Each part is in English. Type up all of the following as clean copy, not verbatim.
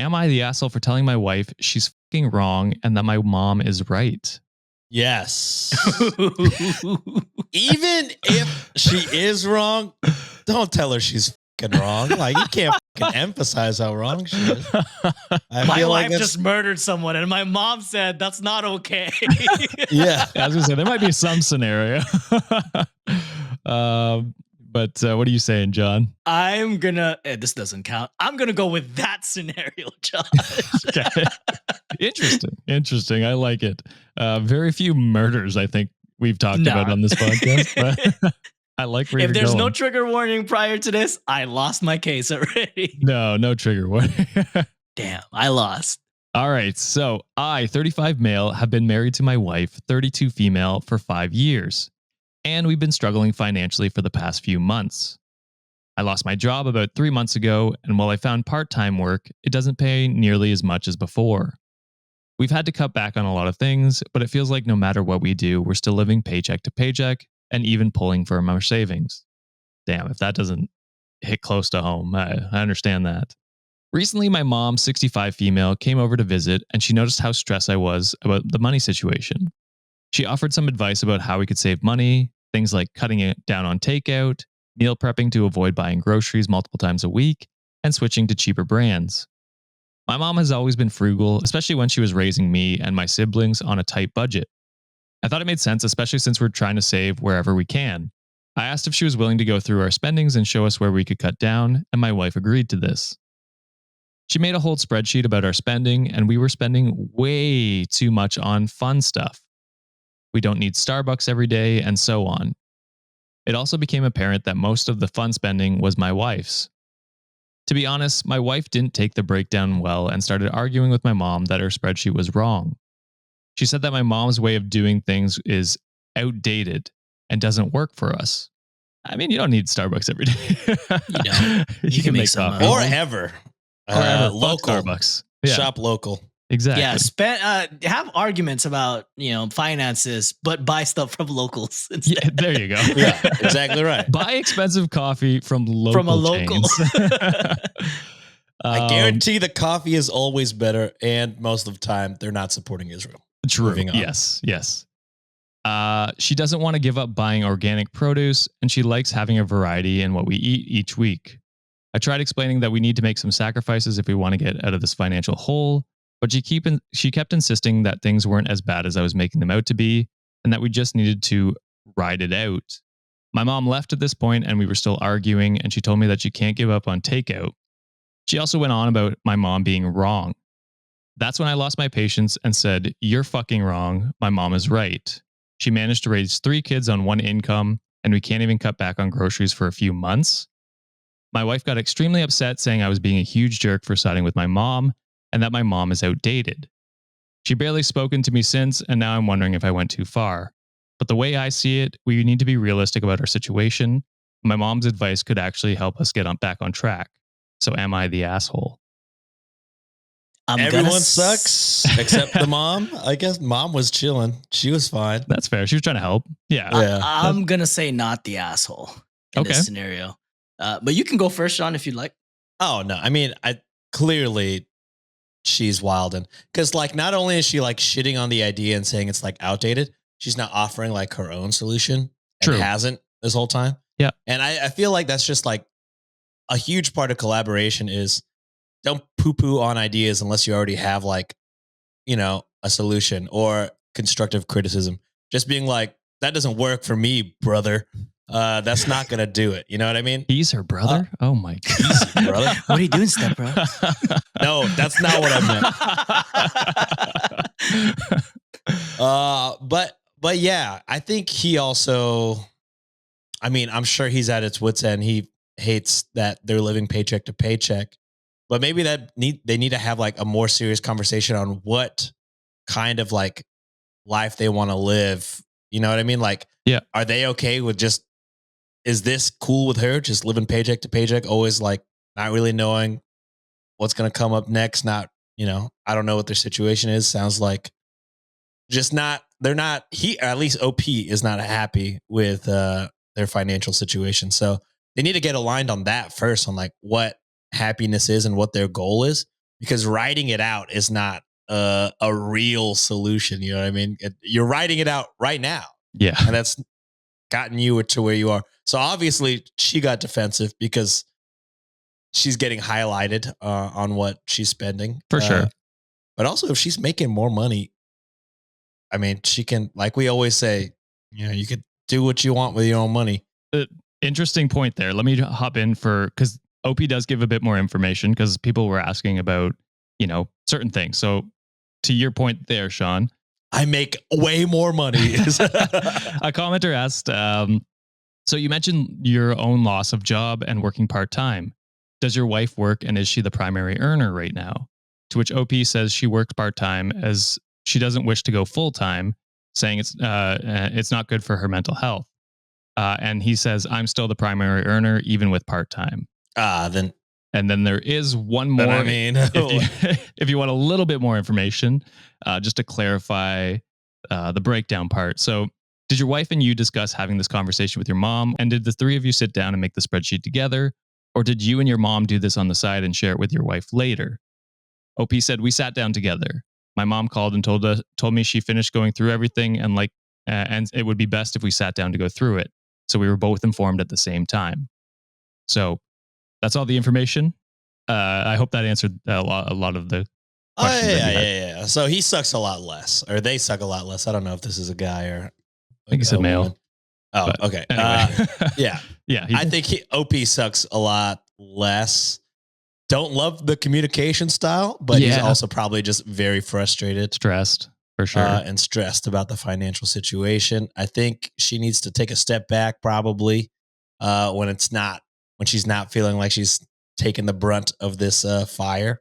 Am I the asshole for telling my wife she's fucking wrong and that my mom is right? Yes. Even if she is wrong, don't tell her she's fucking wrong. Like, you can't fucking emphasize how wrong she is. My wife just murdered someone, and my mom said that's not okay. Yeah. I was gonna say there might be some scenario. But what are you saying, John? I'm gonna. This doesn't count. I'm gonna go with that scenario, Josh. Okay. Interesting. I like it. Very few murders I think we've talked about on this podcast. But I like where if you're there's going. no trigger warning prior to this, I lost my case already. No trigger warning. Damn, I lost. All right. So I, 35 male, have been married to my wife, 32 female, for 5 years. And we've been struggling financially for the past few months. I lost my job about 3 months ago, and while I found part-time work, it doesn't pay nearly as much as before. We've had to cut back on a lot of things, but it feels like no matter what we do, we're still living paycheck to paycheck and even pulling from our savings. Damn, if that doesn't hit close to home, I understand that. Recently, my mom, 65 female, came over to visit, and she noticed how stressed I was about the money situation. She offered some advice about how we could save money, things like cutting it down on takeout, meal prepping to avoid buying groceries multiple times a week, and switching to cheaper brands. My mom has always been frugal, especially when she was raising me and my siblings on a tight budget. I thought it made sense, especially since we're trying to save wherever we can. I asked if she was willing to go through our spendings and show us where we could cut down, and my wife agreed to this. She made a whole spreadsheet about our spending, and we were spending way too much on fun stuff. We don't need Starbucks every day, and so on. It also became apparent that most of the fun spending was my wife's. To be honest, my wife didn't take the breakdown well and started arguing with my mom that her spreadsheet was wrong. She said that my mom's way of doing things is outdated and doesn't work for us. I mean, you don't need Starbucks every day. You don't. You can make coffee. Or ever. Local. Starbucks. Yeah. Shop local. Exactly. Yeah, have arguments about, finances, but buy stuff from locals instead. Yeah, there you go. Yeah, exactly right. Buy expensive coffee from a local. I guarantee the coffee is always better, and most of the time they're not supporting Israel. True. Yes. She doesn't want to give up buying organic produce, and she likes having a variety in what we eat each week. I tried explaining that we need to make some sacrifices if we want to get out of this financial hole, but she kept insisting that things weren't as bad as I was making them out to be, and that we just needed to ride it out. My mom left at this point, and we were still arguing, and she told me that she can't give up on takeout. She also went on about my mom being wrong. That's when I lost my patience and said, "You're fucking wrong. My mom is right. She managed to raise 3 kids on one income, and we can't even cut back on groceries for a few months." My wife got extremely upset, saying I was being a huge jerk for siding with my mom and that my mom is outdated. She barely spoken to me since, and now I'm wondering if I went too far. But the way I see it, we need to be realistic about our situation. My mom's advice could actually help us get back on track. So am I the asshole? Everyone sucks except the mom. I guess mom was chilling. She was fine. That's fair. She was trying to help. Yeah. I'm going to say not the asshole in this scenario. But you can go first, Sean, if you'd like. Oh, no. I mean, clearly she's wildin'. Because, not only is she, shitting on the idea and saying it's, outdated, she's not offering, her own solution. And hasn't this whole time. Yeah. And I feel like that's just, a huge part of collaboration is don't poo-poo on ideas unless you already have, a solution or constructive criticism. Just being that doesn't work for me, brother. That's not going to do it. You know what I mean? He's her brother? Oh my God. He's her brother. What are you doing, step bro? No, that's not what I meant. But yeah, I think he also, I'm sure he's at its wit's end. He hates that they're living paycheck to paycheck, but maybe they need to have a more serious conversation on what kind of life they want to live. You know what I mean? Are they okay with is this cool with her? Just living paycheck to paycheck, always not really knowing what's going to come up next. Not, I don't know what their situation is. Sounds like at least OP is not happy with their financial situation. So they need to get aligned on that first, on what happiness is and what their goal is. because writing it out is not a real solution. You know what I mean? You're writing it out right now. Yeah. And that's gotten you to where you are. So obviously she got defensive because she's getting highlighted on what she's spending. For sure. But also if she's making more money, I mean, she can, like we always say, you could do what you want with your own money. Interesting point there. Let me hop in because OP does give a bit more information because people were asking about, certain things. So to your point there, Sean, I make way more money. A commenter asked, so you mentioned your own loss of job and working part-time. Does your wife work and is she the primary earner right now? To which OP says she works part-time as she doesn't wish to go full-time, saying it's not good for her mental health. And he says, I'm still the primary earner, even with part-time. And then there is one more. I mean, if you want a little bit more information, just to clarify the breakdown part. So did your wife and you discuss having this conversation with your mom? And did the three of you sit down and make the spreadsheet together? Or did you and your mom do this on the side and share it with your wife later? OP said, we sat down together. My mom called and told me she finished going through everything and it would be best if we sat down to go through it. So we were both informed at the same time. So that's all the information. I hope that answered a lot of the questions. Yeah. So he sucks a lot less, or they suck a lot less. I don't know if this is a guy or I think he said male. Oh, but okay. Anyway. Yeah. I think OP sucks a lot less. Don't love the communication style, but he's also probably just very frustrated, stressed for sure, and stressed about the financial situation. I think she needs to take a step back, probably when she's not feeling like she's taking the brunt of this fire.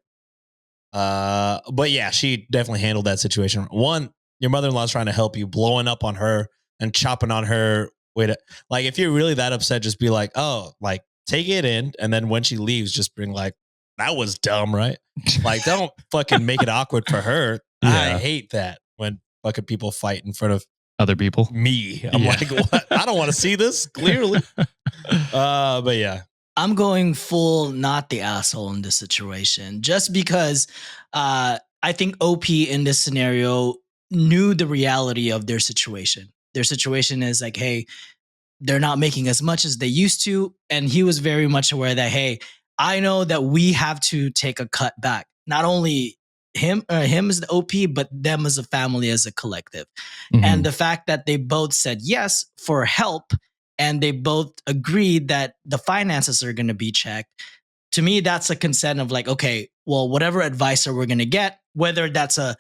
But yeah, she definitely handled that situation. One, your mother-in-law is trying to help you, blowing up on her and chopping on her. Like if you're really that upset, just be like, oh, like take it in, and then when she leaves, just bring like, that was dumb, right? Like, don't fucking make it awkward for her. I hate that when fucking people fight in front of other people. Me, I'm like, what? I don't want to see this. Clearly, but yeah. I'm going full not the asshole in this situation, just because I think OP in this scenario knew the reality of their situation. Their situation is like, hey, they're not making as much as they used to. And he was very much aware that, hey, I know that we have to take a cut back. Not only him as the OP, but them as a family, as a collective. Mm-hmm. And the fact that they both said yes for help, and they both agreed that the finances are going to be checked. To me, that's a consent of like, okay, well, whatever advice we're going to get, whether that's an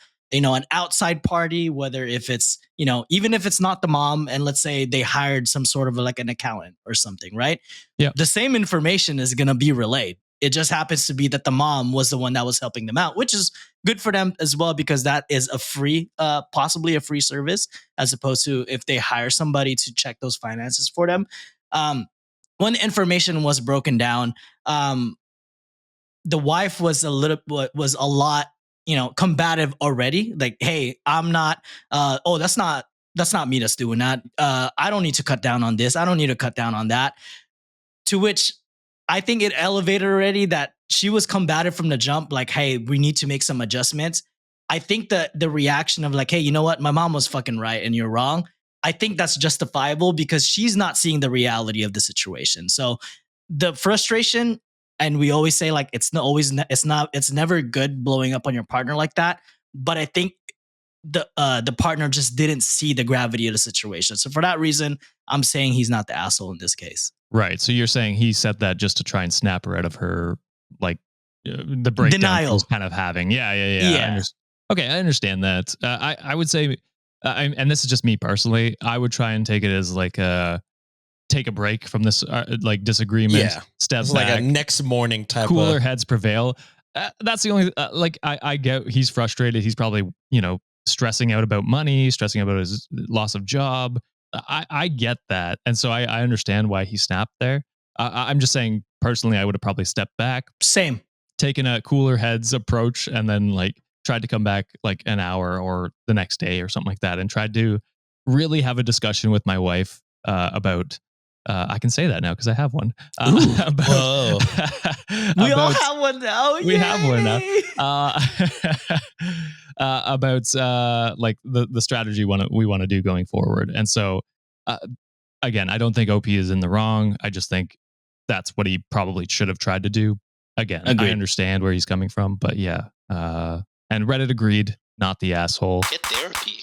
outside party, whether if it's, even if it's not the mom, and let's say they hired some sort of like an accountant or something, right? Yeah. The same information is going to be relayed. It just happens to be that the mom was the one that was helping them out, which is good for them as well, because that is a free, possibly a free service, as opposed to if they hire somebody to check those finances for them. When the information was broken down, the wife was a lot, combative already. Like, hey, I'm not, that's not me that's doing that. I don't need to cut down on this. I don't need to cut down on that. To which I think it elevated already that she was combative from the jump. Like, hey, we need to make some adjustments. I think that the reaction of like, hey, you know what? My mom was fucking right and you're wrong. I think that's justifiable because she's not seeing the reality of the situation. So the frustration, and we always say like, it's never good blowing up on your partner like that. But I think the partner just didn't see the gravity of the situation. So for that reason, I'm saying he's not the asshole in this case. Right. So you're saying he said that just to try and snap her out of her, like the breakdown denial was kind of having. Yeah. Okay, I understand that. I would say, and this is just me personally, I would try and take it as like take a break from this like disagreement. Yeah. Step it's back, like a next morning type. Cooler heads prevail. That's the only like I get. He's frustrated. He's probably stressing out about money, stressing about his loss of job. I get that. And so I understand why he snapped there. I'm just saying personally, I would have probably stepped back. Same. Taken a cooler heads approach and then like tried to come back like an hour or the next day or something like that and tried to really have a discussion with my wife about I can say that now because I have one. Whoa. We all have one now. We have one now. Yay! About like the strategy we want to do going forward. And so again, I don't think OP is in the wrong. I just think that's what he probably should have tried to do. Again, Agreed. I understand where he's coming from, but yeah. And Reddit agreed, not the asshole. Get therapy.